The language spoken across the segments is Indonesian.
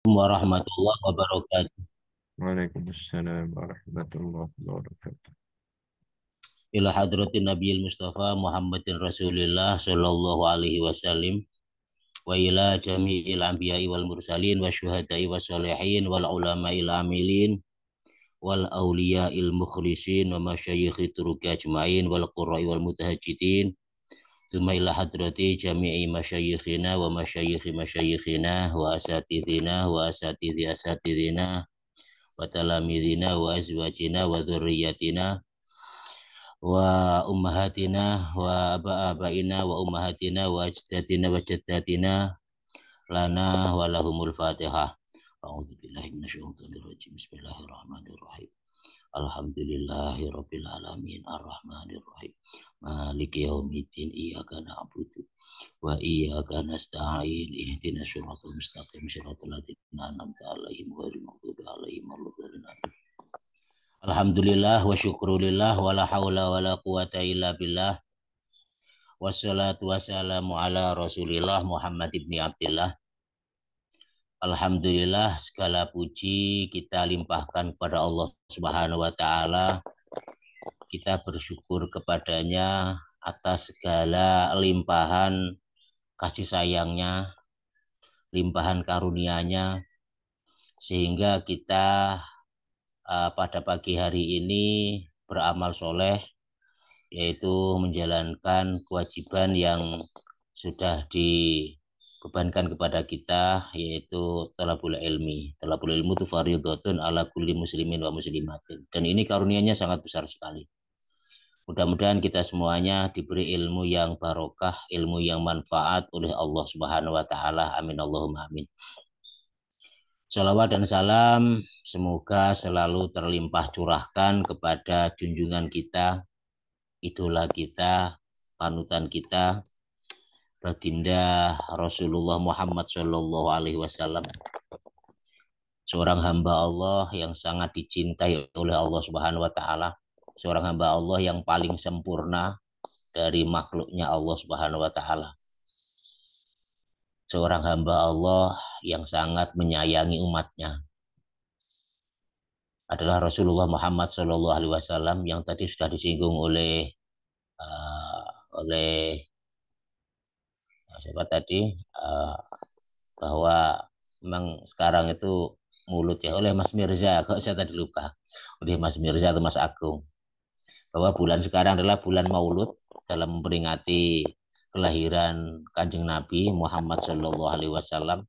Warahmatullahi wabarakatuh. Waalaikumsalam warahmatullahi wabarakatuh. Ila hadratin Nabiyil Mustafa Muhammadin Rasulillah sallallahu alaihi wasallam wa ila jami'il anbiya'i wal mursalin wa syuhada'i wa sholihin wal ulama'il amilin wal awliya'il mukhlisin wa masyayikhi turuki ajma'in wal qurra'i wal mutahajjidin Suma ila hadrati jami'i masyayikhina wa masyayikhi masyayikhina wa asatidina wa asatidhi asatidina wa talamidina wa azwajina wa dhurriyyatina wa ummahatina wa aba-abaina wa ummahatina wa ajdatina wa jaddatina lana wa lahumul fatihah. A'udzu billahi minasyaitonir rajim. Bismillahirrahmanirrahim. Alhamdulillahi rabbil alamin arrahmanir rahim. Maliki yaumiddin iyyaka na'budu wa iyyaka nasta'in ihdinas siratal mustaqim siratal ladzina an'amta 'alaihim ghairil maghdubi 'alaihim waladdallin. Alhamdulillah wa syukrulillah wa la haula wa la quwata illa billah. Wassalatu wassalamu ala Rasulillah Muhammad ibni Abdillah. Alhamdulillah segala puji kita limpahkan kepada Allah Subhanahu wa taala. Kita bersyukur kepadanya atas segala limpahan kasih sayangnya, limpahan karunia-Nya sehingga kita pada pagi hari ini beramal soleh, yaitu menjalankan kewajiban yang sudah dibebankan kepada kita, yaitu talabul ilmi. Talabul ilmu itu fardhatun ala kulli muslimin wa muslimatin. Dan ini karunia-Nya sangat besar sekali. Mudah-mudahan kita semuanya diberi ilmu yang barokah, ilmu yang manfaat oleh Allah Subhanahu wa taala. Amin Allahumma amin. Salawat dan salam semoga selalu terlimpah curahkan kepada junjungan kita, idola kita, panutan kita, baginda Rasulullah Muhammad Shallallahu Alaihi Wasallam, seorang hamba Allah yang sangat dicintai oleh Allah Subhanahu Wa Taala, seorang hamba Allah yang paling sempurna dari makhluknya Allah Subhanahu Wa Taala, seorang hamba Allah yang sangat menyayangi umatnya adalah Rasulullah Muhammad Shallallahu Alaihi Wasallam yang tadi sudah disinggung uh, oleh siapa tadi, bahwa memang sekarang itu mulut ya, oleh Mas Mirza, kok saya tadi lupa, oleh Mas Mirza atau Mas Agung, bahwa bulan sekarang adalah bulan Maulud dalam memperingati kelahiran Kanjeng Nabi Muhammad Shallallahu Alaihi Wasallam.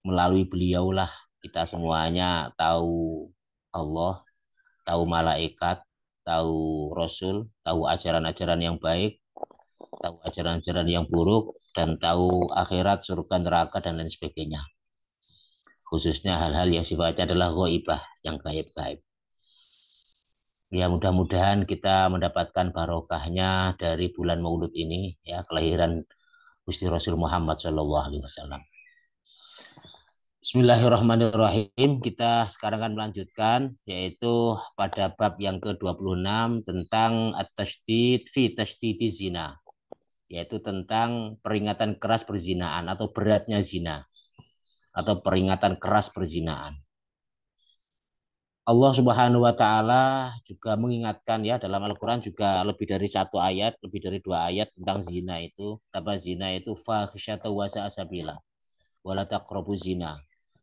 Melalui beliaulah kita semuanya tahu Allah, tahu malaikat, tahu Rasul, tahu ajaran-ajaran yang baik, tahu ajaran-ajaran yang buruk, dan tahu akhirat, surga, neraka, dan lain sebagainya. Khususnya hal-hal yang sifatnya adalah ghaibah, yang gaib-gaib. Ya mudah-mudahan kita mendapatkan barokahnya dari bulan Maulud ini, ya kelahiran Gusti Rasul Muhammad Shallallahu Alaihi Wasallam. Bismillahirrahmanirrahim. Kita sekarang akan melanjutkan, yaitu pada bab yang ke-26 tentang at-tasydid fi tasydidi zina, yaitu tentang peringatan keras perzinaan atau beratnya zina atau peringatan keras perzinaan. Allah Subhanahu wa taala juga mengingatkan ya, dalam Al-Qur'an juga lebih dari satu ayat, lebih dari dua ayat tentang zina itu. Kata zina itu fahisyata wa sa'asabila wala taqrabu zina.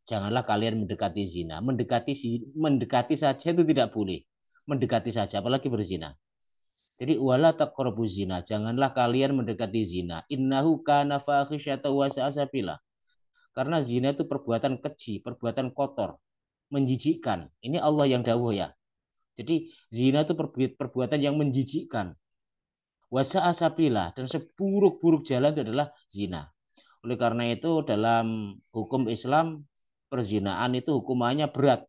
Janganlah kalian mendekati zina. Mendekati saja itu tidak boleh. Mendekati saja apalagi berzina. Jadi wala taqrabu zina, janganlah kalian mendekati zina. Innahu kana fahisyata wa sa'asabila. Karena zina itu perbuatan keji, perbuatan kotor, menjijikkan. Ini Allah yang dawuh ya. Jadi zina itu perbuatan yang menjijikkan. Wasa asabila, dan seburuk-buruk jalan itu adalah zina. Oleh karena itu dalam hukum Islam perzinaan itu hukumannya berat.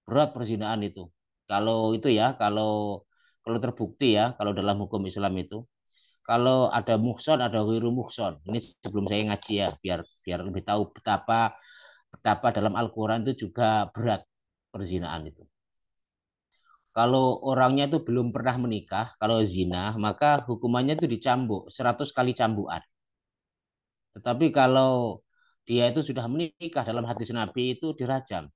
Berat perzinaan itu. Kalau itu ya, kalau terbukti ya, kalau dalam hukum Islam itu, kalau ada muhson, ada wiru muhson. Ini sebelum saya ngaji ya, biar biar lebih tahu betapa betapa dalam Al-Quran itu juga berat perzinaan itu. Kalau orangnya itu belum pernah menikah, kalau zina, maka hukumannya itu dicambuk 100 kali cambukan. Tetapi kalau dia itu sudah menikah, dalam hadis Nabi itu dirajam.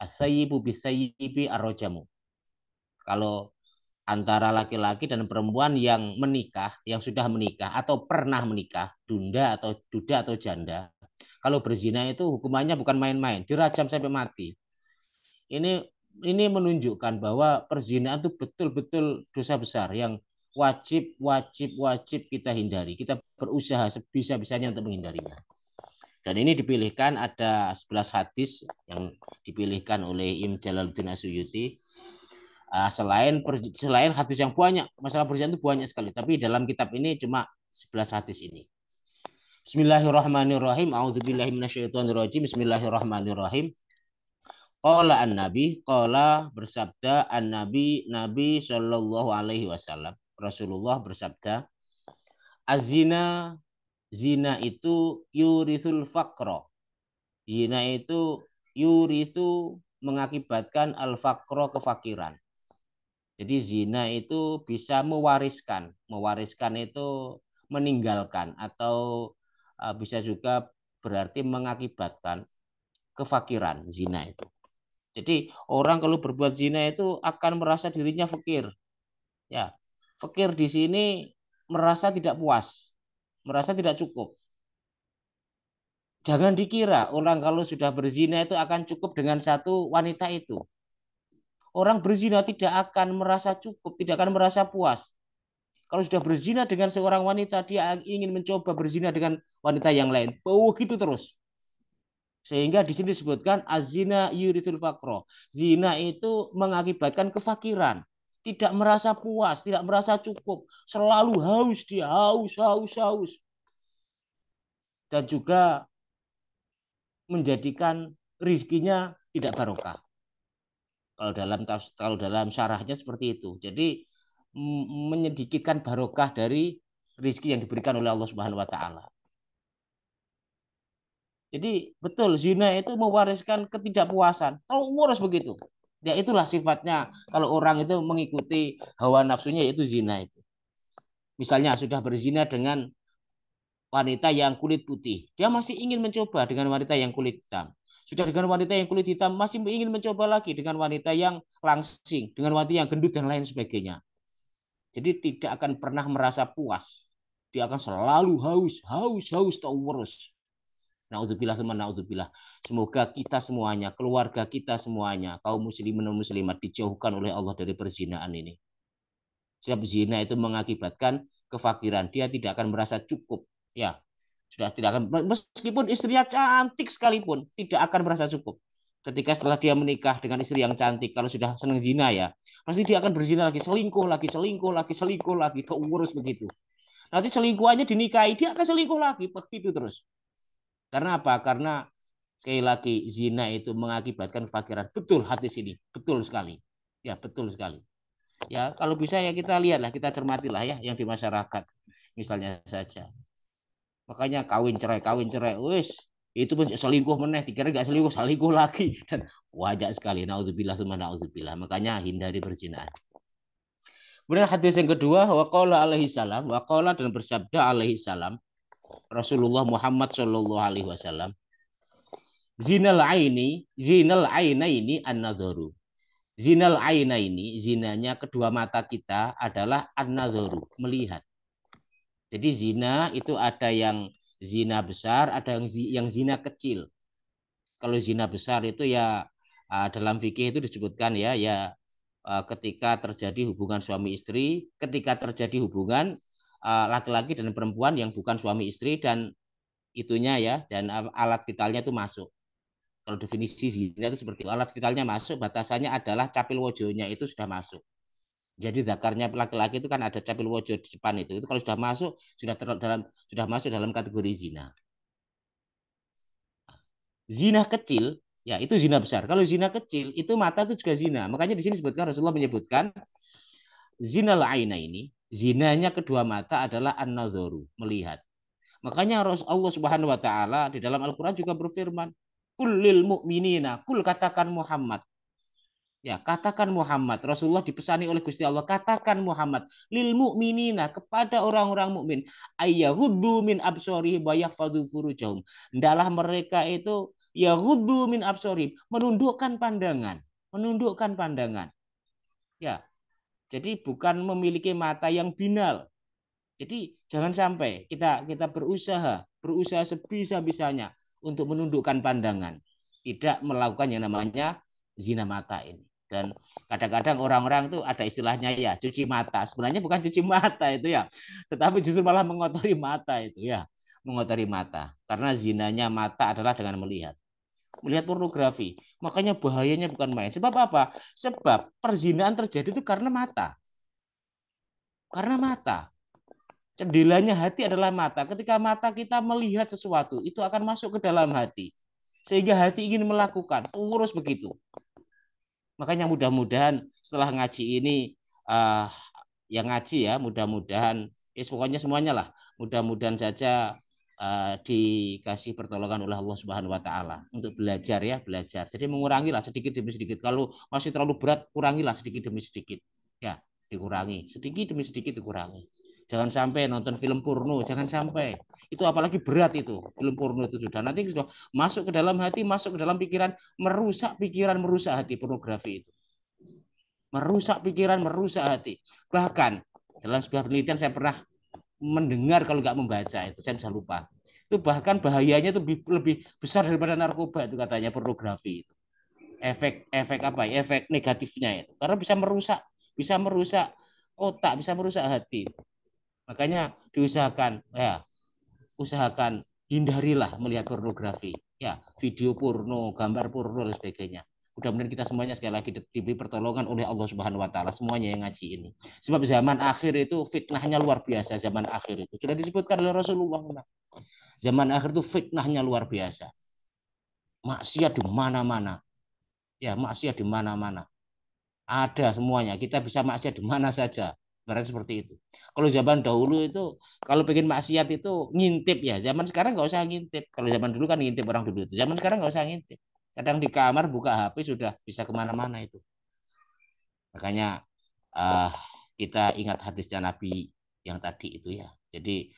As-sayyibu bis-sayyibi ar-rajamu. Kalau antara laki-laki dan perempuan yang menikah, yang sudah menikah atau pernah menikah, duda atau janda, kalau berzina itu hukumannya bukan main-main, dirajam sampai mati. Ini ini menunjukkan bahwa perzinahan itu betul-betul dosa besar yang wajib kita hindari. Kita berusaha sebisa-bisanya untuk menghindarinya. Dan ini dipilihkan ada 11 hadis yang dipilihkan oleh Imam Jalaluddin Asyuyuti. Selain hadis yang banyak, masalah perzinahan itu banyak sekali. Tapi dalam kitab ini cuma 11 hadis ini. Bismillahirrahmanirrahim. A'udzubillahi minasyaitonirrajim. Bismillahirrahmanirrahim. Qala an-nabi, qala bersabda an-nabi, Nabi sallallahu alaihi wasallam. Rasulullah bersabda, azina, zina itu yurisul faqra. Zina itu yurisu mengakibatkan al-faqra, kefakiran. Jadi zina itu bisa mewariskan. Mewariskan itu meninggalkan atau bisa juga berarti mengakibatkan kefakiran zina itu. Jadi orang kalau berbuat zina itu akan merasa dirinya fakir. Ya, fakir di sini merasa tidak puas, merasa tidak cukup. Jangan dikira orang kalau sudah berzina itu akan cukup dengan satu wanita itu. Orang berzina tidak akan merasa cukup, tidak akan merasa puas. Kalau sudah berzina dengan seorang wanita, dia ingin mencoba berzina dengan wanita yang lain. Oh, gitu terus. Sehingga di sini disebutkan azina yuridul fakro. Zina itu mengakibatkan kefakiran. Tidak merasa puas, tidak merasa cukup. Selalu haus dia, haus. Dan juga menjadikan rizkinya tidak barokah. Kalau dalam syarahnya seperti itu. Jadi menyedikitkan barokah dari rizki yang diberikan oleh Allah Subhanahu wa taala. Jadi betul zina itu mewariskan ketidakpuasan. Terus begitu. Ya itulah sifatnya kalau orang itu mengikuti hawa nafsunya yaitu zina itu. Misalnya sudah berzina dengan wanita yang kulit putih, dia masih ingin mencoba dengan wanita yang kulit hitam. Sudah dengan wanita yang kulit hitam masih ingin mencoba lagi dengan wanita yang langsing, dengan wanita yang gendut dan lain sebagainya. Jadi tidak akan pernah merasa puas. Dia akan selalu haus terus. Naudzubillah teman naudzubillah. Semoga kita semuanya, keluarga kita semuanya, kaum muslimin dan muslimat dijauhkan oleh Allah dari perzinahan ini. Sebab zina itu mengakibatkan kefakiran. Dia tidak akan merasa cukup. Ya, sudah tidak akan meskipun istrinya cantik sekalipun tidak akan merasa cukup. Ketika setelah dia menikah dengan istri yang cantik, kalau sudah senang zina ya, pasti dia akan berzina lagi, selingkuh lagi, keurus begitu. Nanti selingkuhannya dinikahi, dia akan selingkuh lagi, begitu terus. Karena apa? Karena sekali lagi zina itu mengakibatkan kefakiran. Betul hadis ini, betul sekali. Ya, betul sekali. Ya, kalau bisa ya kita lihatlah, kita cermatilah ya yang di masyarakat. Misalnya saja. Makanya kawin cerai, wis itu pun selingkuh meneh, dikira nggak selingkuh lagi dan wajar sekali. Naudzubillah tsumma naudzubillah. Makanya hindari berzina. Kemudian hadis yang kedua, waqala alaihi salam, waqala dan bersabda alaihi salam, Rasulullah Muhammad Shallallahu alaihi wasallam, zinal aina ini an-nadharu. Zinal aina ini, zinanya kedua mata kita adalah an-nadharu, melihat. Jadi zina itu ada yang zina besar, ada yang zina kecil. Kalau zina besar itu ya dalam fikih itu disebutkan ya ketika terjadi hubungan suami istri, ketika terjadi hubungan laki-laki dan perempuan yang bukan suami istri dan itunya ya dan alat vitalnya itu masuk. Kalau definisi zina itu seperti alat vitalnya masuk, batasannya adalah capil wojonya itu sudah masuk. Jadi zakarnya laki-laki itu kan ada capil wojo di depan itu. Itu kalau sudah masuk sudah masuk dalam kategori zina. Zina kecil ya itu zina besar. Kalau zina kecil itu mata itu juga zina. Makanya di sini disebutkan Rasulullah menyebutkan zina aina ini, zinanya kedua mata adalah an-nadharu, melihat. Makanya Allah Subhanahu wa taala di dalam Al-Qur'an juga berfirman, "Qul lil mu'minina," kul katakan Muhammad. Ya, katakan Muhammad. Rasulullah dipesani oleh Gusti Allah, katakan Muhammad lil mu'minina kepada orang-orang mukmin, ayyahuddu min absori wa yahfadzu furujahum. Hendaklah mereka itu yahuddu min absori, menundukkan pandangan, menundukkan pandangan. Ya, jadi bukan memiliki mata yang binal. Jadi jangan sampai kita berusaha sebisa-bisanya untuk menundukkan pandangan, tidak melakukan yang namanya zina mata ini. Dan kadang-kadang orang-orang itu ada istilahnya ya cuci mata. Sebenarnya bukan cuci mata itu ya, tetapi justru malah mengotori mata itu ya, mengotori mata. Karena zinanya mata adalah dengan melihat. Melihat pornografi. Makanya bahayanya bukan main. Sebab apa? Sebab perzinahan terjadi itu karena mata. Karena mata. Jendelanya hati adalah mata. Ketika mata kita melihat sesuatu, itu akan masuk ke dalam hati. Sehingga hati ingin melakukan. Urus begitu. Makanya mudah-mudahan setelah ngaji ini, uh, yang ngaji ya, mudah-mudahan, pokoknya semuanya lah. Mudah-mudahan saja dikasih pertolongan oleh Allah Subhanahu Wa Taala untuk belajar ya, belajar. Jadi mengurangilah sedikit demi sedikit. Kalau masih terlalu berat, kurangilah sedikit demi sedikit. Ya, dikurangi. Sedikit demi sedikit dikurangi. Jangan sampai nonton film porno, jangan sampai. Itu apalagi berat itu, film porno itu sudah. Nanti sudah masuk ke dalam hati, masuk ke dalam pikiran, merusak hati pornografi itu. Merusak pikiran, merusak hati. Bahkan dalam sebuah penelitian saya pernah mendengar, kalau nggak membaca itu saya bisa lupa. Itu bahkan bahayanya itu lebih besar daripada narkoba itu katanya pornografi itu. Efek apa ya? Efek negatifnya itu. Karena bisa merusak otak, bisa merusak hati. Makanya diusahakan ya, usahakan hindarilah melihat pornografi. Ya, video porno, gambar porno dan sebagainya. Mudah-mudahan kita semuanya sekali lagi diberi pertolongan oleh Allah Subhanahu Wa Taala semuanya yang ngaji ini. Sebab zaman akhir itu fitnahnya luar biasa. Zaman akhir itu sudah disebutkan oleh Rasulullah. Zaman akhir itu fitnahnya luar biasa. Maksiat di mana-mana. Ya, maksiat di mana-mana. Ada semuanya. Kita bisa maksiat di mana saja. Berarti seperti itu. Kalau zaman dahulu itu, kalau pengen maksiat itu ngintip ya. Zaman sekarang nggak usah ngintip. Kalau zaman dulu kan ngintip orang dulu itu. Zaman sekarang nggak usah ngintip. Kadang di kamar buka HP sudah bisa kemana-mana itu. Makanya uh, kita ingat hadisnya Nabi yang tadi itu ya. Jadi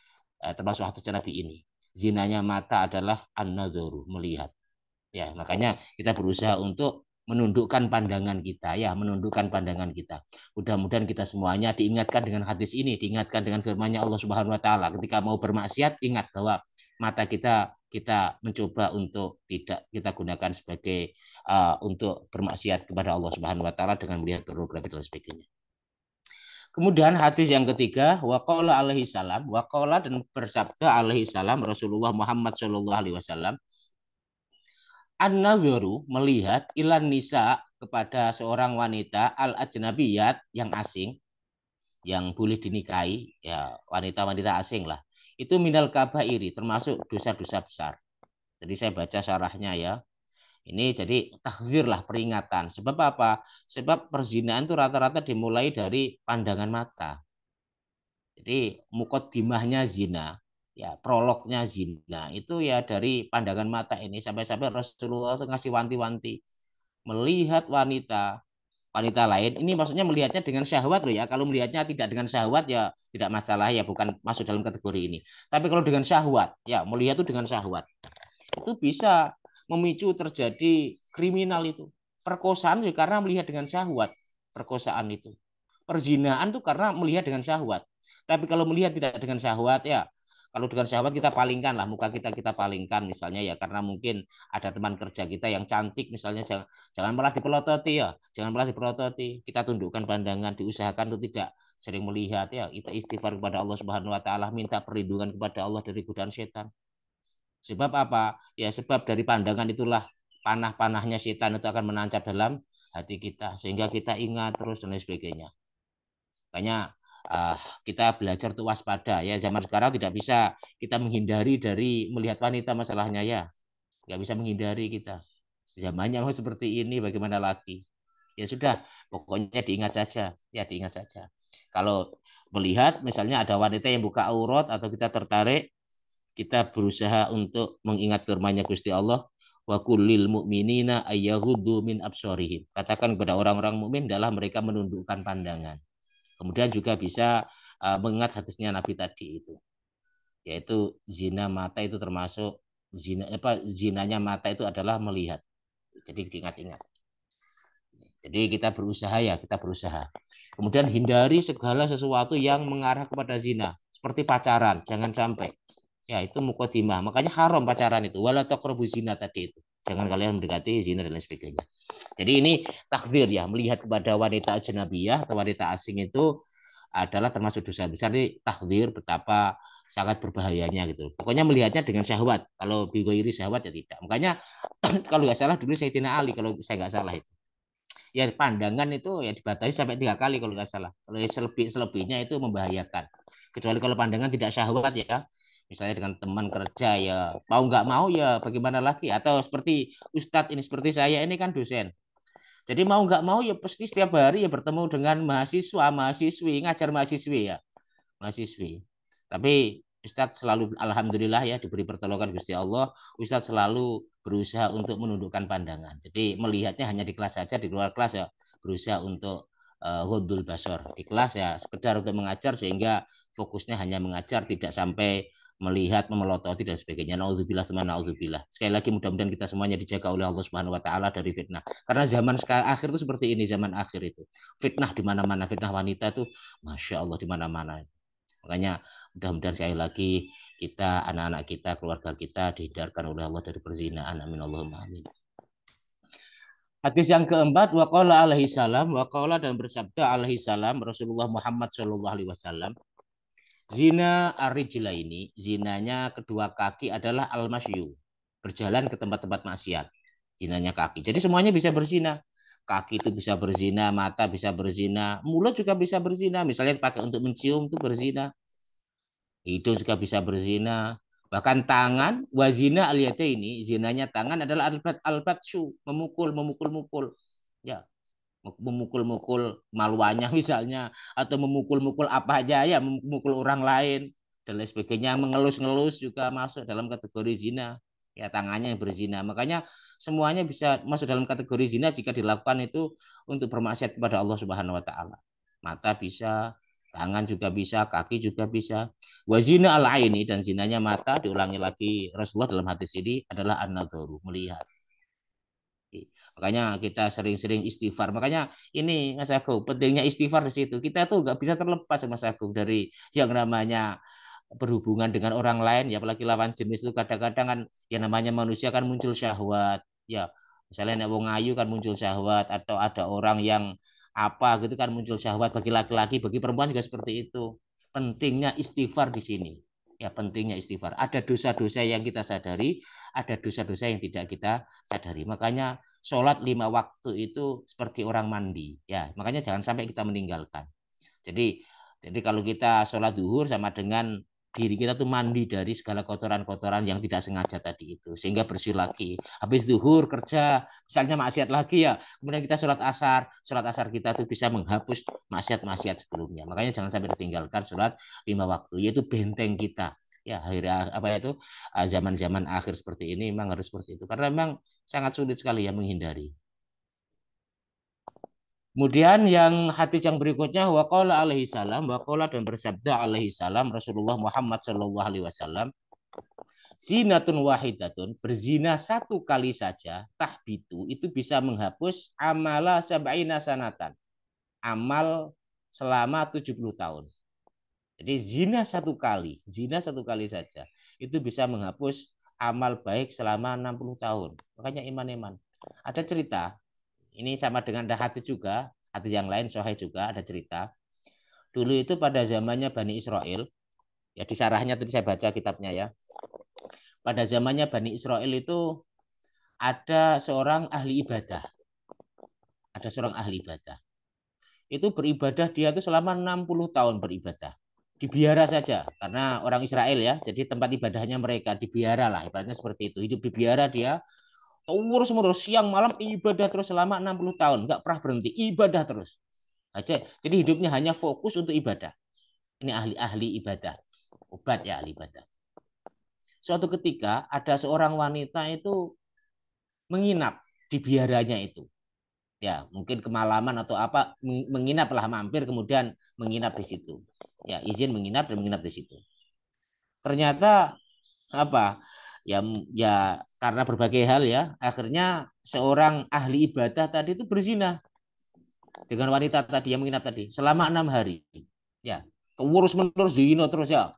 termasuk hadisnya Nabi ini. Zinanya mata adalah an-nadzaru, melihat. Ya, makanya kita berusaha untuk menundukkan pandangan kita ya, menundukkan pandangan kita. Mudah-mudahan kita semuanya diingatkan dengan hadis ini, diingatkan dengan firman-Nya Allah Subhanahu wa taala. Ketika mau bermaksiat, ingat bahwa mata kita mencoba untuk tidak kita gunakan sebagai untuk bermaksiat kepada Allah Subhanahu wa taala dengan melihat pornografi dan sebagainya. Kemudian hadis yang ketiga, waqala alaihi salam, waqala dan bersabda alaihi salam Rasulullah Muhammad sallallahu alaihi wasallam, an-nadharu melihat ilan nisa kepada seorang wanita al-ajnabiyat yang asing, yang boleh dinikahi, ya wanita-wanita asing lah. Itu minal kabairi, termasuk dosa-dosa besar. Jadi saya baca syarahnya ya. Ini jadi tahdzir lah, peringatan. Sebab apa? Sebab perzinahan itu rata-rata dimulai dari pandangan mata. Jadi mukaddimahnya zina, ya prolognya zina itu ya dari pandangan mata ini, sampai-sampai Rasulullah itu ngasih wanti-wanti melihat wanita wanita lain. Ini maksudnya melihatnya dengan syahwat loh ya. Kalau melihatnya tidak dengan syahwat ya tidak masalah ya, bukan masuk dalam kategori ini. Tapi kalau dengan syahwat, ya melihat itu dengan syahwat, itu bisa memicu terjadi kriminal itu. Perkosaan ya karena melihat dengan syahwat, perkosaan itu. Perzinaan tuh karena melihat dengan syahwat. Tapi kalau melihat tidak dengan syahwat ya, kalau dengan syahwat kita palingkan lah, muka kita palingkan misalnya ya, karena mungkin ada teman kerja kita yang cantik misalnya, jangan malah dipelototi ya, jangan malah dipelototi. Kita tundukkan pandangan, diusahakan untuk tidak sering melihat ya. Kita istighfar kepada Allah Subhanahu wa taala, minta perlindungan kepada Allah dari godaan setan. Sebab apa? Ya sebab dari pandangan itulah panah-panahnya setan itu akan menancap dalam hati kita sehingga kita ingat terus dan lain sebagainya. Makanya kita belajar untuk waspada ya. Zaman sekarang tidak bisa kita menghindari dari melihat wanita, masalahnya ya. Nggak bisa menghindari kita. Zamannya seperti ini, bagaimana lagi? Ya sudah, pokoknya diingat saja. Ya diingat saja. Kalau melihat misalnya ada wanita yang buka aurat atau kita tertarik, kita berusaha untuk mengingat firman-Nya Gusti Allah, wa kullil mu'minina ayyaghuddu min absarihim. Katakan kepada orang-orang mukmin adalah mereka menundukkan pandangan. Kemudian juga bisa mengingat hadisnya Nabi tadi itu, yaitu zina mata itu termasuk zinanya mata itu adalah melihat. Jadi diingat-ingat. Jadi kita berusaha ya, kita berusaha. Kemudian hindari segala sesuatu yang mengarah kepada zina, seperti pacaran, jangan sampai. Ya, itu mukodimah. Makanya haram pacaran itu. Wala taqrabu zina tadi itu. Jangan kalian mendekati zina dan lain sebagainya. Jadi ini takdir ya, melihat kepada wanita ajnabiyah atau wanita asing itu adalah termasuk dosa besar. Ini takdir betapa sangat berbahayanya gitu. Pokoknya melihatnya dengan syahwat. Kalau bighairi syahwat ya tidak. Makanya kalau nggak salah dulu Sayyidina Ali, kalau saya nggak salah itu, ya pandangan itu ya dibatasi sampai 3 kali kalau nggak salah. Kalau selebihnya itu membahayakan. Kecuali kalau pandangan tidak syahwat ya, misalnya dengan teman kerja ya mau nggak mau ya bagaimana lagi. Atau seperti Ustadz ini, seperti saya ini kan dosen. Jadi mau nggak mau ya pasti setiap hari ya bertemu dengan mahasiswa, mahasiswi, ngajar mahasiswi ya, mahasiswi. Tapi Ustadz selalu alhamdulillah ya diberi pertolongan Gusti Allah, Ustadz selalu berusaha untuk menundukkan pandangan. Jadi melihatnya hanya di kelas saja, di luar kelas ya berusaha untuk hudul basor. Di kelas ya sekedar untuk mengajar sehingga fokusnya hanya mengajar, tidak sampai melihat, memelototi dan sebagainya. Nauzubillah, teman nauzubillah. Sekali lagi mudah-mudahan kita semuanya dijaga oleh Allah Subhanahu wa taala dari fitnah. Karena zaman akhir itu seperti ini, zaman akhir itu. Fitnah di mana-mana, fitnah wanita itu Masya Allah di mana-mana. Makanya mudah-mudahan sekali lagi kita, anak-anak kita, keluarga kita dihindarkan oleh Allah dari perzinaan. Amin Allahumma amin. Hadis yang keempat, waqala alaihi salam, waqala dan bersabda alaihi salam Rasulullah Muhammad sallallahu alaihi wasallam, zina ar-rijla ini, zinanya kedua kaki adalah al-masyu, berjalan ke tempat-tempat maksiat. Zinanya kaki. Jadi semuanya bisa berzina. Kaki itu bisa berzina, mata bisa berzina, mulut juga bisa berzina. Misalnya pakai untuk mencium itu berzina. Hidung juga bisa berzina. Bahkan tangan, wazina aliyate ini, zinanya tangan adalah albat-albatsyu, memukul, memukul-mukul. Ya, memukul-mukul maluannya misalnya, atau memukul-mukul apa aja ya, memukul orang lain dan lain sebagainya, mengelus-ngelus juga masuk dalam kategori zina. Ya, tangannya yang berzina. Makanya semuanya bisa masuk dalam kategori zina jika dilakukan itu untuk bermaksiat kepada Allah Subhanahu wa taala. Mata bisa, tangan juga bisa, kaki juga bisa. Wazina al aini, dan zinanya mata, diulangi lagi Rasulullah dalam hadis ini, adalah an-nadharu, melihat. Makanya kita sering-sering istighfar. Makanya ini Mas Agung, pentingnya istighfar di situ. Kita tuh nggak bisa terlepas Mas Agung dari yang namanya berhubungan dengan orang lain, ya apalagi lawan jenis itu kadang-kadang kan yang namanya manusia kan muncul syahwat. Ya, misalnya wong ayu kan muncul syahwat, atau ada orang yang apa gitu kan muncul syahwat, bagi laki-laki, bagi perempuan juga seperti itu. Pentingnya istighfar di sini. Ya, pentingnya istighfar. Ada dosa-dosa yang kita sadari, ada dosa-dosa yang tidak kita sadari. Makanya sholat 5 waktu itu seperti orang mandi. Ya, makanya jangan sampai kita meninggalkan. Jadi, kalau kita sholat duhur sama dengan diri kita tuh mandi dari segala kotoran-kotoran yang tidak sengaja tadi itu, sehingga bersih lagi. Habis duhur kerja, misalnya maksiat lagi ya, kemudian kita sholat asar kita tuh bisa menghapus maksiat-maksiat sebelumnya. Makanya jangan sampai ditinggalkan sholat 5 waktu, yaitu benteng kita. Ya, akhirnya apa itu zaman-zaman akhir seperti ini memang harus seperti itu, karena memang sangat sulit sekali ya menghindari. Kemudian yang hadis yang berikutnya, waqala alaihi salam, waqala dan bersabda alaihi salam Rasulullah Muhammad sallallahu alaihi wasallam, zinatun wahidatun, berzina 1 kali saja, tahbitu, itu bisa menghapus amala sab'ina sanatan, amal selama 70 tahun. Jadi zina 1 kali saja, itu bisa menghapus amal baik selama 60 tahun. Makanya iman-iman. Ada cerita, ini sama dengan ada hadis juga, hadis yang lain sahih juga ada cerita. Dulu itu pada zamannya Bani Israel, ya di sarahnya tadi saya baca kitabnya ya. Pada zamannya Bani Israel itu ada seorang ahli ibadah. Ada seorang ahli ibadah. Itu beribadah, dia itu selama 60 tahun beribadah. Di biara saja, karena orang Israel ya, jadi tempat ibadahnya mereka di biara lah, ibaratnya seperti itu. Hidup di biara dia terus siang malam ibadah terus selama 60 tahun, nggak pernah berhenti, ibadah terus aja. Jadi hidupnya hanya fokus untuk ibadah. Ini ahli-ahli ibadah, obat ya ahli ibadah. Suatu ketika ada seorang wanita itu menginap di biaranya itu. Ya, mungkin kemalaman atau apa, menginaplah, mampir kemudian menginap di situ. Ya, izin menginap dan menginap di situ. Ternyata apa? Ya, ya karena berbagai hal ya, akhirnya seorang ahli ibadah tadi itu berzina dengan wanita tadi yang menginap tadi selama 6 hari. Ya, terus menerus zina terus ya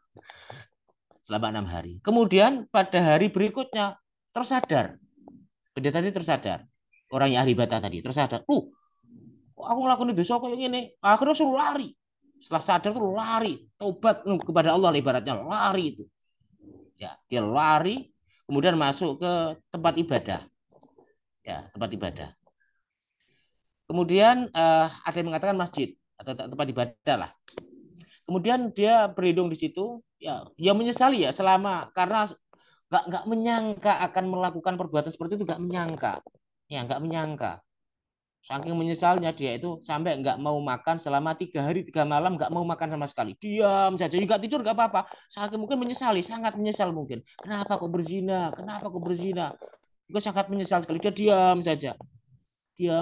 selama 6 hari. Kemudian pada hari berikutnya tersadar, pendeta tadi tersadar, orang yang ahli ibadah tadi tersadar, aku ngelakuin itu so kayak gini, akhirnya suruh lari. Setelah sadar tuh lari, tobat kepada Allah ibaratnya lari itu. Ya, dia lari, kemudian masuk ke tempat ibadah. Ya, tempat ibadah. Kemudian ada yang mengatakan masjid atau tempat ibadah lah. Kemudian dia berlindung di situ, ya, ya menyesali ya selama karena nggak menyangka akan melakukan perbuatan seperti itu, nggak menyangka, ya nggak menyangka. Saking menyesalnya dia itu sampai nggak mau makan selama 3 hari 3 malam, nggak mau makan sama sekali. Diam saja, juga tidur nggak apa-apa. Saking mungkin menyesali, sangat menyesal mungkin. Kenapa kok berzina? Kenapa kok berzina? Gue sangat menyesal sekali. Dia diam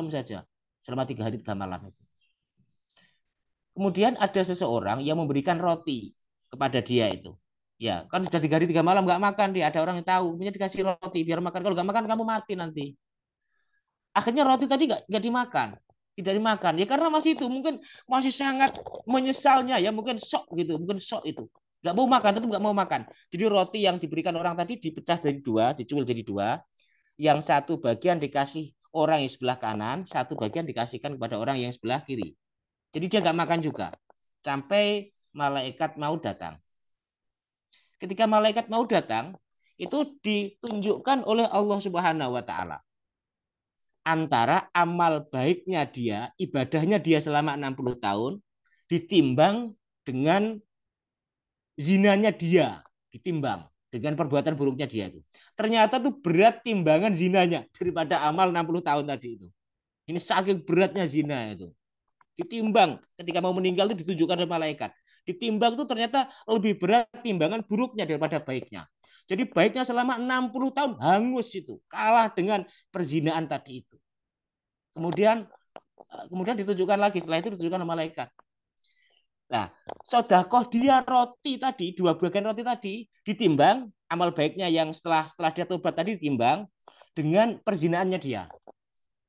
saja selama 3 hari 3 malam itu. Kemudian ada seseorang yang memberikan roti kepada dia itu. Ya, kan sudah 3 hari 3 malam nggak makan dia. Ada orang yang tahu, punya dikasih roti biar makan. Kalau nggak makan kamu mati nanti. Akhirnya roti tadi nggak dimakan, tidak dimakan. Ya karena masih itu mungkin masih sangat menyesalnya ya, mungkin sok gitu, mungkin sok itu. Nggak mau makan, tetap nggak mau makan. Jadi roti yang diberikan orang tadi dipecah jadi dua, dicul jadi dua. Yang satu bagian dikasih orang yang sebelah kanan, satu bagian dikasihkan kepada orang yang sebelah kiri. Jadi dia nggak makan juga sampai malaikat mau datang. Ketika malaikat mau datang, itu ditunjukkan oleh Allah Subhanahu wa taala antara amal baiknya dia, ibadahnya dia selama 60 tahun ditimbang dengan zinanya dia, ditimbang dengan perbuatan buruknya dia itu. Ternyata tuh berat timbangan zinanya daripada amal 60 tahun tadi itu. Ini saking beratnya zina itu. Ditimbang ketika mau meninggal itu ditunjukkan oleh malaikat. Ditimbang itu ternyata lebih berat timbangan buruknya daripada baiknya. Jadi baiknya selama 60 tahun hangus itu, kalah dengan perzinaan tadi itu. Kemudian kemudian ditunjukkan lagi, setelah itu ditunjukkan oleh malaikat. Nah, sodakoh dia roti tadi, 2 bagian roti tadi ditimbang amal baiknya yang setelah dia tobat tadi ditimbang dengan perzinaannya dia.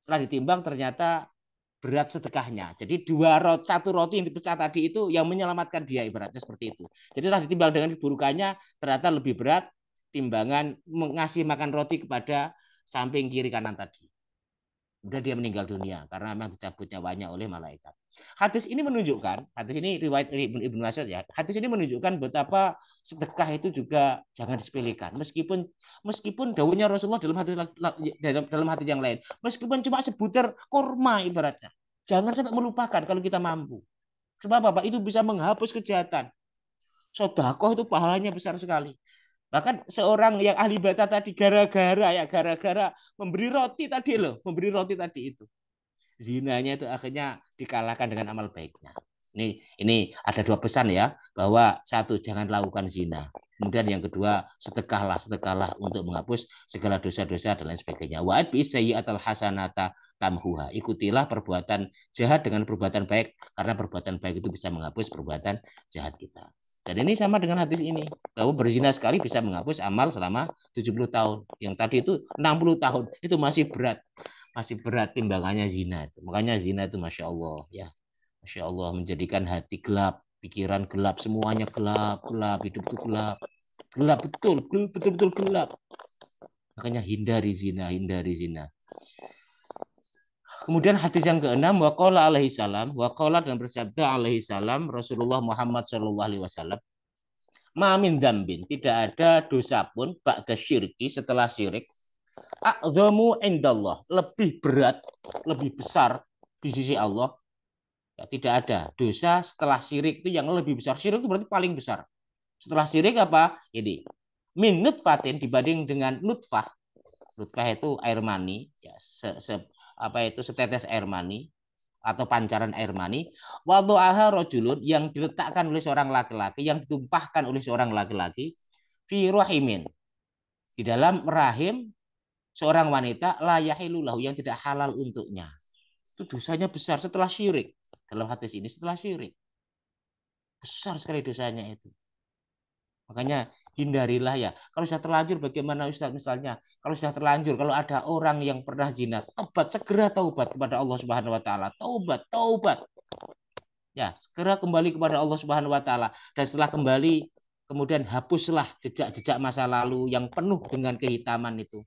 Setelah ditimbang ternyata berat sedekahnya. Jadi satu roti yang dipecah tadi itu yang menyelamatkan dia, ibaratnya seperti itu. Jadi setelah ditimbang dengan keburukannya ternyata lebih berat timbangan mengasih makan roti kepada samping kiri kanan tadi. Udah dia meninggal dunia karena memang dicabut nyawanya oleh malaikat. Hadis ini menunjukkan, hadis ini riwayat Ibnu Mas'ud ya. Hadis ini menunjukkan betapa sedekah itu juga jangan disepelekan. Meskipun daunnya Rasulullah dalam hadis yang lain, meskipun cuma sebutir korma ibaratnya. Jangan sampai melupakan kalau kita mampu. Sebab apa? Itu bisa menghapus kejahatan. Sodakoh itu pahalanya besar sekali. Bahkan seorang yang ahli ibadah tadi gara-gara memberi roti tadi loh, memberi roti tadi itu. Zinanya itu akhirnya dikalahkan dengan amal baiknya. Ini ada 2 pesan ya, bahwa satu jangan lakukan zina. Kemudian yang kedua sedekahlah untuk menghapus segala dosa-dosa dan lain sebagainya. Wa'ad bi sayyi'atal hasanata tamhuha. Ikutilah perbuatan jahat dengan perbuatan baik karena perbuatan baik itu bisa menghapus perbuatan jahat kita. Dan ini sama dengan hadis ini, bahwa berzina sekali bisa menghapus amal selama 70 tahun. Yang tadi itu 60 tahun, itu masih berat timbangannya zina. Makanya zina itu Masya Allah ya. Masya Allah menjadikan hati gelap, pikiran gelap, semuanya gelap, hidup itu gelap. Gelap betul gelap. Makanya hindari zina, hindari zina. Kemudian hadis yang keenam, waqala alaihi salam, waqala dan bersabda alaihi salam Rasulullah Muhammad sallallahu alaihi wasallam, mamin dambin, tidak ada dosa pun ba'da syirki, setelah syirik, a'zamu indallah, lebih berat, lebih besar di sisi Allah. Ya, tidak ada dosa setelah syirik itu yang lebih besar. Syirik itu berarti paling besar. Setelah syirik apa? Ini min nutfatin dibanding dengan nutfah. Nutfah itu air mani, ya, apa itu setetes air mani atau pancaran air mani. Wadu'aha rojulun yang diletakkan oleh seorang laki-laki, yang ditumpahkan oleh seorang laki-laki fi rahimin, di dalam rahim seorang wanita la yahilulahu yang tidak halal untuknya. Itu dosanya besar setelah syirik. Dalam hadis ini setelah syirik. Besar sekali dosanya itu. Makanya hindarilah ya. Kalau sudah terlanjur bagaimana Ustaz misalnya? Kalau sudah terlanjur, kalau ada orang yang pernah zina, taubat, segera taubat kepada Allah Subhanahu wa taala. Taubat, taubat. Ya, segera kembali kepada Allah Subhanahu wa taala dan setelah kembali kemudian hapuslah jejak-jejak masa lalu yang penuh dengan kehitaman itu.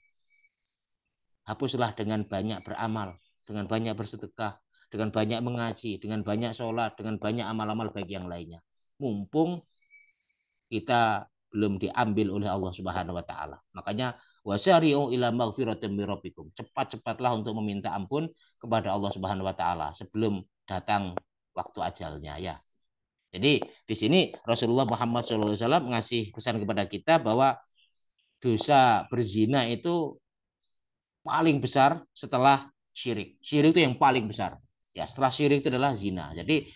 Hapuslah dengan banyak beramal, dengan banyak bersedekah, dengan banyak mengaji, dengan banyak sholat, dengan banyak amal-amal baik yang lainnya. Mumpung kita belum diambil oleh Allah Subhanahu wa taala. Makanya wasyari'u ila maghfiratin min rabbikum. Cepat-cepatlah untuk meminta ampun kepada Allah Subhanahu wa taala sebelum datang waktu ajalnya ya. Jadi di sini Rasulullah Muhammad SAW ngasih pesan kepada kita bahwa dosa berzina itu paling besar setelah syirik. Syirik itu yang paling besar. Ya, setelah syirik itu adalah zina. Jadi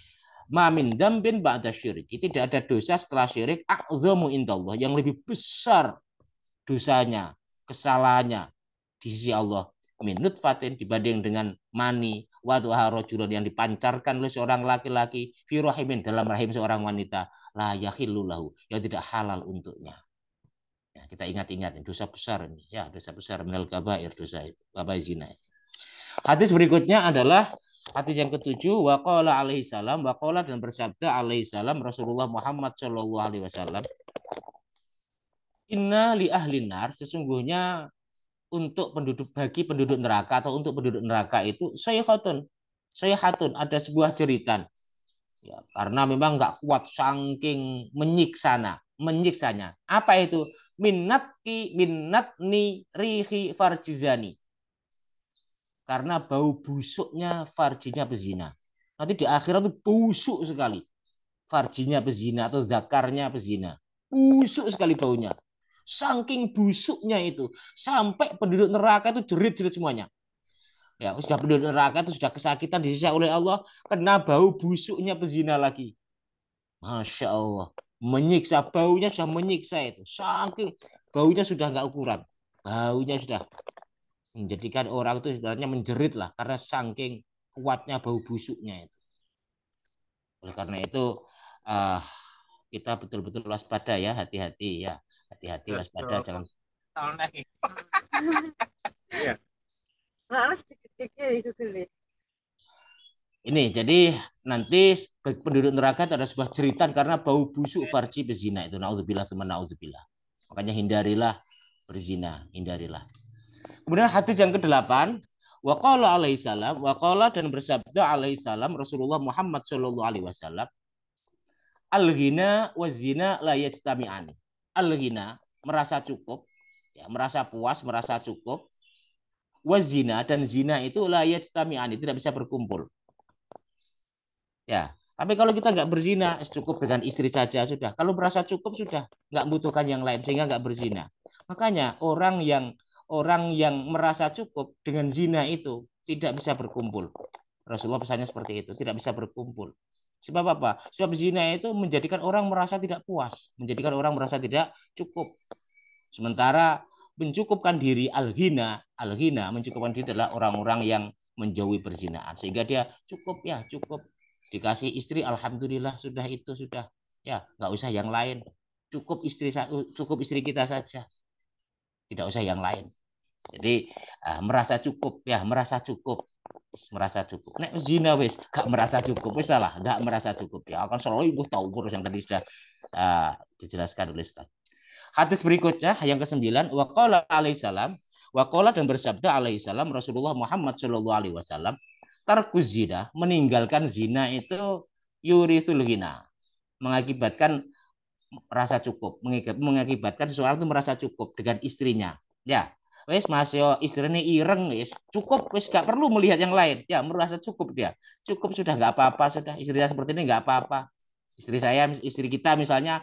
ma min dambin ba'da syirik. Tidak ada dosa setelah syirik a'zamu indallah yang lebih besar dosanya, kesalahannya di sisi Allah min nutfatin dibanding dengan mani wadha rajulun yang dipancarkan oleh seorang laki-laki fi rahimin dalam rahim seorang wanita la yakhillu lahu yang tidak halal untuknya. Ya, kita ingat-ingat dosa besar ini ya, dosa besar minal kabair, dosa itu kabair zina. Hadis berikutnya adalah hadis yang ketujuh waqala alaihi salam waqala dan bersabda alaihi salam Rasulullah Muhammad sallallahu alaihi wasallam inna li ahlin nar sesungguhnya untuk penduduk bagi penduduk neraka atau untuk penduduk neraka itu sayhatun ada sebuah jeritan ya, karena memang nggak kuat saking menyiksanya apa itu minnatni rihi farjizani karena bau busuknya farjinya pezina nanti di akhirat itu busuk sekali farjinya pezina atau zakarnya pezina busuk sekali baunya. Saking busuknya itu sampai penduduk neraka itu jerit-jerit semuanya. Ya, sudah penduduk neraka itu sudah kesakitan disiksa oleh Allah kena bau busuknya pezina lagi. Masya Allah, menyiksa baunya sudah menyiksa itu. Saking baunya sudah nggak ukuran, baunya sudah menjadikan orang itu sebenarnya menjerit lah karena saking kuatnya bau busuknya itu. Oleh karena itu uh, kita betul-betul waspada ya, hati-hati ya, hati-hati waspada jangan. Ini jadi nanti penduduk neraka itu ada sebuah cerita karena bau busuk farji berzina itu naudzubillah teman naudzubillah. Makanya hindarilah berzina, hindarilah. Kemudian hadis yang ke-8 waqala alaihi salam waqala dan bersabda alaihi salam Rasulullah Muhammad sallallahu alaihi wasallam al-ghina wa zina la yajtami'an. Al-ghina merasa cukup, ya, merasa puas, merasa cukup. Wa zina dan zina itu la yajtami'an, tidak bisa berkumpul. Ya, tapi kalau kita nggak berzina, cukup dengan istri saja sudah. Kalau merasa cukup sudah, nggak membutuhkan yang lain sehingga nggak berzina. Makanya orang yang merasa cukup dengan zina itu tidak bisa berkumpul. Rasulullah pesannya seperti itu, tidak bisa berkumpul. Sebab apa? Sebab zina itu menjadikan orang merasa tidak puas, menjadikan orang merasa tidak cukup. Sementara mencukupkan diri al-ghina mencukupkan diri adalah orang-orang yang menjauhi perzinaan sehingga dia cukup ya, cukup dikasih istri alhamdulillah sudah itu sudah. Ya, nggak usah yang lain. Cukup istri kita saja. Tidak usah yang lain. Jadi merasa cukup ya, merasa cukup. Nek zina wis gak merasa cukup wis salah, gak merasa cukup ya akan selalu ibu tahu urus yang tadi sudah dijelaskan oleh Ustaz. Hadis berikutnya yang ke-9 waqala alaihi salam waqala dan bersabda alaihi salam Rasulullah Muhammad sallallahu alaihi wasallam tarkuz zina meninggalkan zina itu yurithul ghina mengakibatkan merasa cukup mengakibatkan seseorang itu merasa cukup dengan istrinya ya wes masih istrinya ireng wes cukup wes gak perlu melihat yang lain ya merasa cukup dia cukup sudah nggak apa-apa sudah istrinya seperti ini nggak apa-apa istri kita misalnya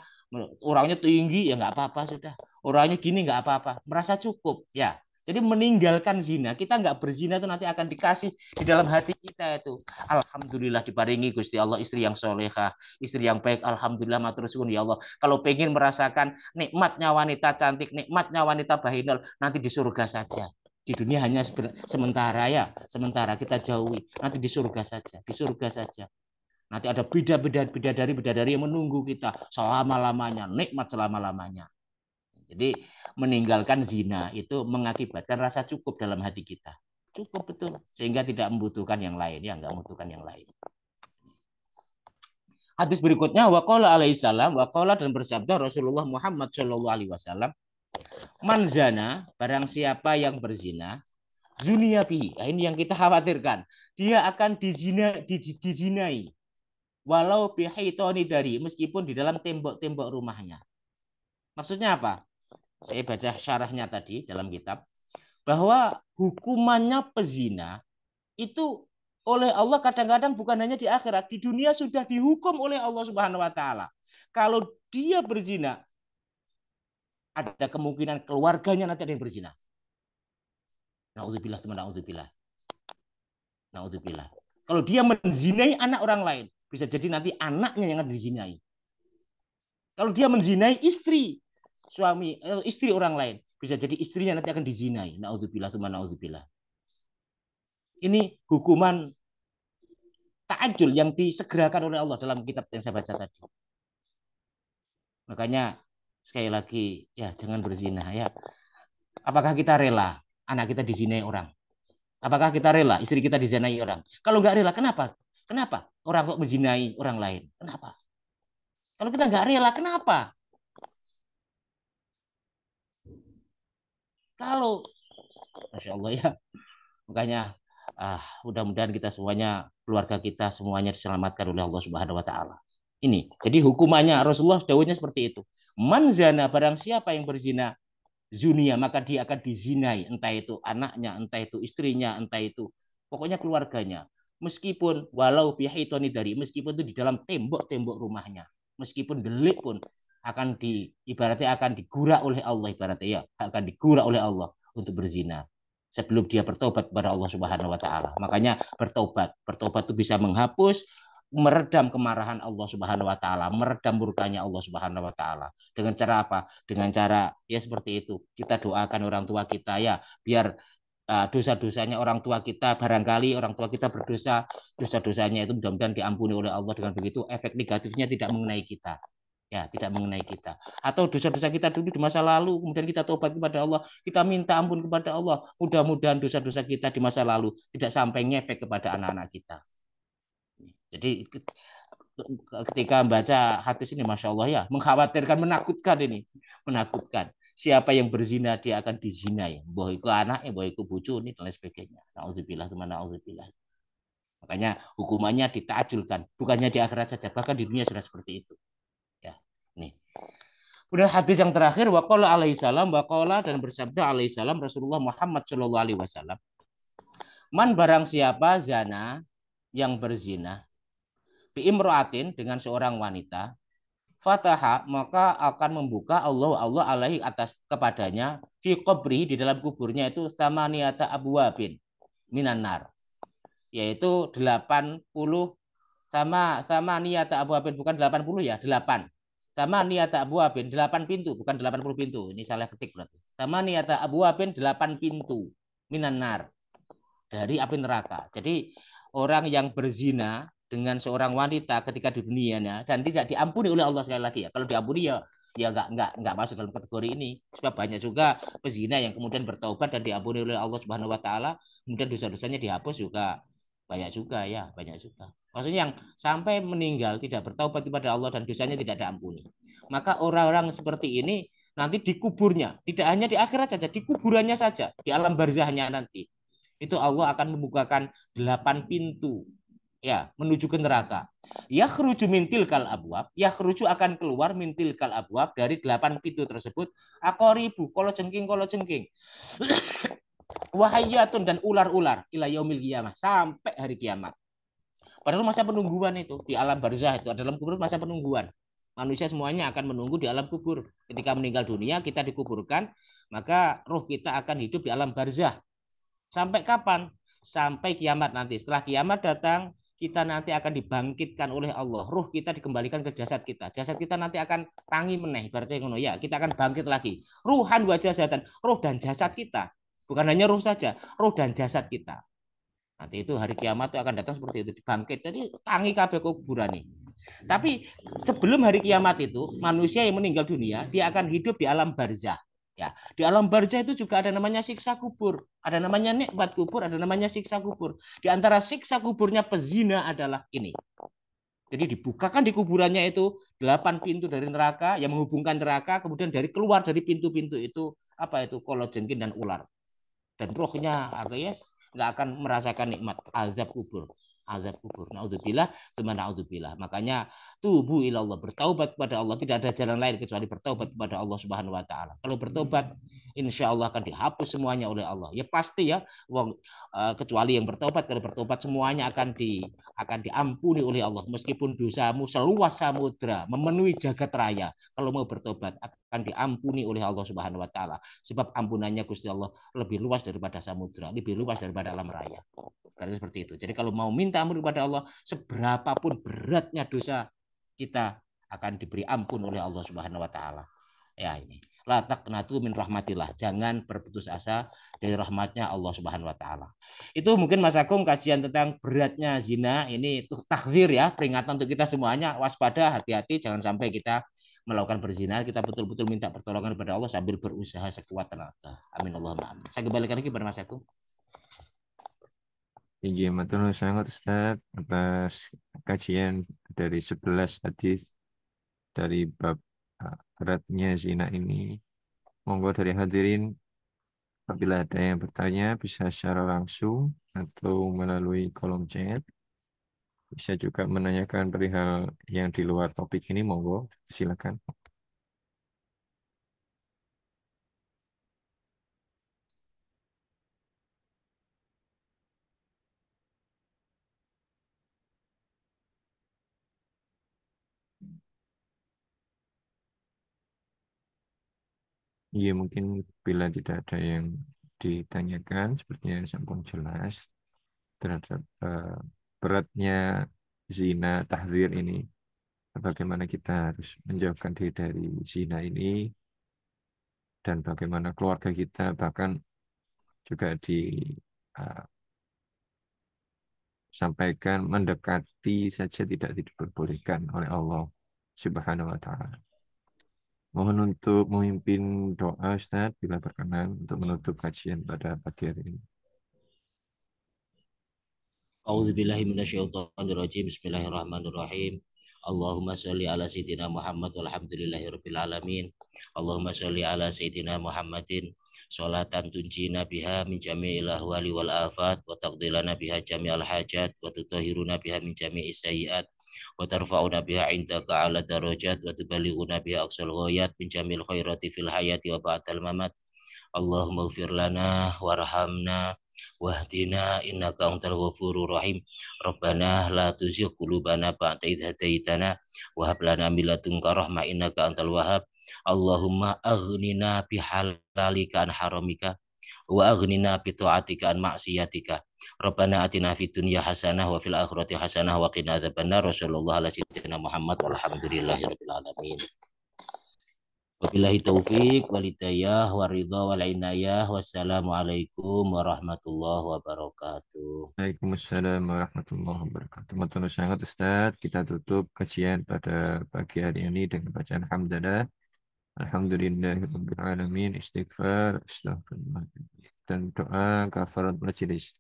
orangnya tinggi ya nggak apa-apa sudah orangnya gini nggak apa-apa merasa cukup ya jadi meninggalkan zina kita nggak berzina itu nanti akan dikasih di dalam hati kita itu alhamdulillah diparingi Gusti Allah istri yang solehah istri yang baik alhamdulillah matur suwun ya Allah kalau pengen merasakan nikmatnya wanita cantik nikmatnya wanita bahinul nanti di surga saja Di dunia hanya sementara ya, sementara kita jauhi. Nanti di surga saja, di surga saja. Nanti ada bidadari yang menunggu kita selama-lamanya, nikmat selama-lamanya. Jadi meninggalkan zina itu mengakibatkan rasa cukup dalam hati kita. Cukup betul, sehingga tidak membutuhkan yang lain, ya nggak membutuhkan yang lain. Hadis berikutnya waqala alaihissalam, waqala dan bersabda Rasulullah Muhammad Shallallahu alaihi wasallam, man zana, barang siapa yang berzina, zunia bihi. Nah, ini yang kita khawatirkan. Dia akan dizinai. Walau bihaitoni dari, meskipun di dalam tembok-tembok rumahnya. Maksudnya apa? Saya baca syarahnya tadi dalam kitab. Bahwa hukumannya pezina itu oleh Allah kadang-kadang bukan hanya di akhirat. Di dunia sudah dihukum oleh Allah Subhanahu wa Ta'ala. Kalau dia berzina, ada kemungkinan keluarganya nanti ada yang berzina. Na'udzubillah, na'udzubillah. Na'udzubillah. Kalau dia menzinai anak orang lain, bisa jadi nanti anaknya yang akan dizinai. Kalau dia menzinai istri, istri orang lain, bisa jadi istrinya nanti akan dizinai. Na'udzubillah, na'udzubillah. Ini hukuman ta'ajul yang disegerakan oleh Allah dalam kitab yang saya baca tadi. Makanya sekali lagi ya jangan berzina ya. Apakah kita rela anak kita dizinai orang? Apakah kita rela istri kita dizinai orang? Kalau nggak rela, kenapa? Kenapa orang kok menzinai orang lain? Kenapa? Kalau kita nggak rela, kenapa? Kalau, Masya Allah ya, makanya mudah-mudahan kita semuanya, keluarga kita semuanya diselamatkan oleh Allah Subhanahu Wa Taala. Ini, jadi hukumannya Rasulullah dawuhnya seperti itu. Man zana, barang siapa yang berzina, zunia, maka dia akan dizinai, entah itu anaknya, entah itu istrinya, entah itu pokoknya keluarganya. Meskipun walau bihitoni dari, meskipun itu di dalam tembok-tembok rumahnya, meskipun delik pun akan ibaratnya akan digurak oleh Allah, ibaratnya ya akan digurak oleh Allah untuk berzina sebelum dia bertobat kepada Allah Subhanahu Wa Taala. Makanya bertobat itu bisa menghapus, meredam kemarahan Allah Subhanahu Wa Taala, meredam murkanya Allah Subhanahu Wa Taala. Dengan cara apa? Dengan cara ya seperti itu. Kita doakan orang tua kita ya, biar dosa-dosanya orang tua kita, barangkali orang tua kita berdosa, dosa-dosanya itu mudah-mudahan diampuni oleh Allah. Dengan begitu efek negatifnya tidak mengenai kita. Ya, tidak mengenai kita. Atau dosa-dosa kita dulu di masa lalu, kemudian kita tobat kepada Allah, kita minta ampun kepada Allah. Mudah-mudahan dosa-dosa kita di masa lalu tidak sampai ngefek kepada anak-anak kita. Jadi ketika membaca hadis ini, Masya Allah ya, mengkhawatirkan, menakutkan ini. Menakutkan. Siapa yang berzina, dia akan dizinai. Bahwa itu anaknya, bahwa itu bucu, ini, dan lain sebagainya. Na'udzubillah, na'udzubillah. Makanya hukumannya ditajulkan. Bukannya di akhirat saja, bahkan di dunia sudah seperti itu. Ya, nih. Kemudian hadis yang terakhir, waqala alaihissalam, waqala dan bersabda alaihissalam Rasulullah Muhammad Shallallahu alaihi wasallam. Man barang siapa zana yang berzina biimroatin dengan seorang wanita, fataha maka akan membuka Allah alaihi atas kepadanya fi qabri di dalam kuburnya itu sama niata abwabin minanar, yaitu 80 sama niata abwabin, bukan 80 ya, 8 sama niata abwabin 8 pintu, bukan 80 pintu, ini salah ketik berarti. Sama niata abwabin 8 pintu minanar, dari api neraka. Jadi orang yang berzina dengan seorang wanita ketika di dunianya dan tidak diampuni oleh Allah, sekali lagi ya, kalau diampuni ya nggak masuk dalam kategori ini. Sebab banyak juga pezina yang kemudian bertaubat dan diampuni oleh Allah Subhanahu Wa Taala, kemudian dosa-dosanya dihapus juga, banyak juga ya, banyak juga. Maksudnya yang sampai meninggal tidak bertaubat kepada Allah dan dosanya tidak diampuni. Maka orang-orang seperti ini nanti di kuburnya, tidak hanya di akhirat saja, di kuburannya saja, di alam barzahnya nanti, itu Allah akan membukakan 8 pintu ya menuju ke neraka. Yakhruju mintil kal abwab, yakhruju akan keluar mintil kal abwab dari 8 pintu tersebut, aqoribu, kolo jengking wahayatun, dan ular-ular ila yaumil qiyamah, sampai hari kiamat. Padahal masa penungguan itu di alam barzah itu, dalam kubur masa penungguan. Manusia semuanya akan menunggu di alam kubur. Ketika meninggal dunia kita dikuburkan, maka roh kita akan hidup di alam barzah. Sampai kapan? Sampai kiamat nanti. Setelah kiamat datang, kita nanti akan dibangkitkan oleh Allah. Ruh kita dikembalikan ke jasad kita. Jasad kita nanti akan tangi meneh. Berarti ngono ya, kita akan bangkit lagi. Ruhan wa jasatan, ruh dan jasad kita Bukan hanya ruh saja, roh dan jasad kita. Nanti itu hari kiamat itu akan datang seperti itu, dibangkit. Jadi tangi kabeh kuburan nih. Tapi sebelum hari kiamat itu, manusia yang meninggal dunia, dia akan hidup di alam barzah. Ya, di alam barzah itu juga ada namanya siksa kubur, ada namanya nikmat kubur, ada namanya siksa kubur. Di antara siksa kuburnya pezina adalah ini. Jadi dibukakan di kuburannya itu 8 pintu dari neraka yang menghubungkan neraka, kemudian dari keluar dari pintu-pintu itu apa itu kolot jengking dan ular. Dan rohnya alias nggak akan merasakan nikmat azab kubur. Azab kubur. Naudzubillah, semana naudzubillah. Makanya tubuh ilallah, bertaubat kepada Allah, tidak ada jalan lain kecuali bertaubat kepada Allah Subhanahu wa taala. Kalau bertobat, insya Allah akan dihapus semuanya oleh Allah. Ya pasti ya, kecuali yang bertobat. Kalau bertobat semuanya akan diampuni oleh Allah. Meskipun dosamu seluas samudra, memenuhi jagat raya, kalau mau bertobat akan diampuni oleh Allah Subhanahu wa taala. Sebab ampunannya Gusti Allah lebih luas daripada samudra, lebih luas daripada alam raya. Karena seperti itu. Jadi kalau mau minta ampun kepada Allah, seberapapun beratnya dosa kita akan diberi ampun oleh Allah Subhanahu wa taala. Ya ini. La taqnatu min rahmatillah. Jangan berputus asa dari rahmatnya Allah Subhanahu wa taala. Itu mungkin Mas Agung kajian tentang beratnya zina. Ini takzir ya, peringatan untuk kita semuanya. Waspada, hati-hati jangan sampai kita melakukan berzina. Kita betul-betul minta pertolongan kepada Allah sambil berusaha sekuat tenaga. Amin Allahumma amin. Saya kembalikan lagi kepada Mas Agung. Iya, matur sangat Ustaz atas kajian dari 11 hadis dari bab beratnya zina ini. Monggo dari hadirin, apabila ada yang bertanya bisa secara langsung atau melalui kolom chat. Bisa juga menanyakan perihal yang di luar topik ini, monggo silakan. Iya, mungkin bila tidak ada yang ditanyakan, sepertinya sampun jelas terhadap beratnya zina tahzir ini. Bagaimana kita harus menjauhkan diri dari zina ini dan bagaimana keluarga kita bahkan juga disampaikan mendekati saja tidak diperbolehkan oleh Allah Subhanahu wa taala. Mohon untuk memimpin doa Ustaz bila berkenan untuk menutup kajian pada pagi hari ini. A'udzubillahi minasyaitonirrajim. Bismillahirrahmanirrahim. Allahumma sholli ala sayyidina Muhammad walhamdulillahirabbil alamin. Allahumma sholli ala sayyidina Muhammadin sholatan tunjina biha min jami'il ahwali wal afat wa taqdilana biha jami'al hajat wa tutahhiruna biha min jami'is sayyi'at wa tarfa'una biha indaka ala darajat wa tuballighuna biha aqsal ghayat min jami'il khairati fil hayati wa ba'dal mamat. Allahumma ighfir lana warhamna wahdina innaka antal ghafurur rahim. Rabbana la tuzigh qulubana ba'da idh hadaitana wa hab lana min ladunka rahmah innaka antal wahhab. Allahumma aghnina bihalalika an haramika wa aghnina bi ta'atika an maksiatika. Rabbana atina fid dunya hasanah wa fil akhirati hasanah wa qina adzabannar. Rasulullah ala sayyidina Muhammad walhamdulillahirabbil alamin. Wabillahi taufik walidayah waridha wal inayah. Wassalamualaikum warahmatullahi wabarakatuh. Waalaikumsalam warahmatullahi wabarakatuh. Matur sangat Ustaz. Kita tutup kajian pada pagi hari ini dengan bacaan hamdalah. Alhamdulillahirabbil alamin. Istighfar, astagfirullah dan doa kafarat majelis.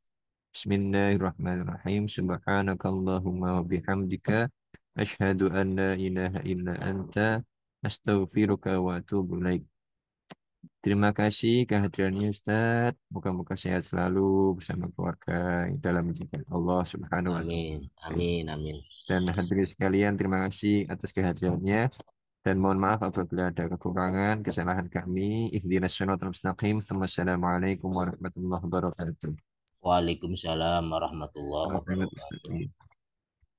Bismillahirrahmanirrahim. Subhanakallahumma wa bihamdika asyhadu an la ilaha illa anta astaghfiruka wa atubu ilaik. Terima kasih kehadirannya Ustaz. Moga-moga sehat selalu bersama keluarga dalam menjaga Allah Subhanahu wa taala. Amin, amin, amin. Dan hadirin sekalian, terima kasih atas kehadirannya. Dan mohon maaf apabila ada kekurangan, kesalahan kami. Ihdinas shiratal mustaqim. Wassalamualaikum warahmatullahi wabarakatuh. Waalaikumsalam warahmatullahi Terima kasih, wabarakatuh. Ustaz.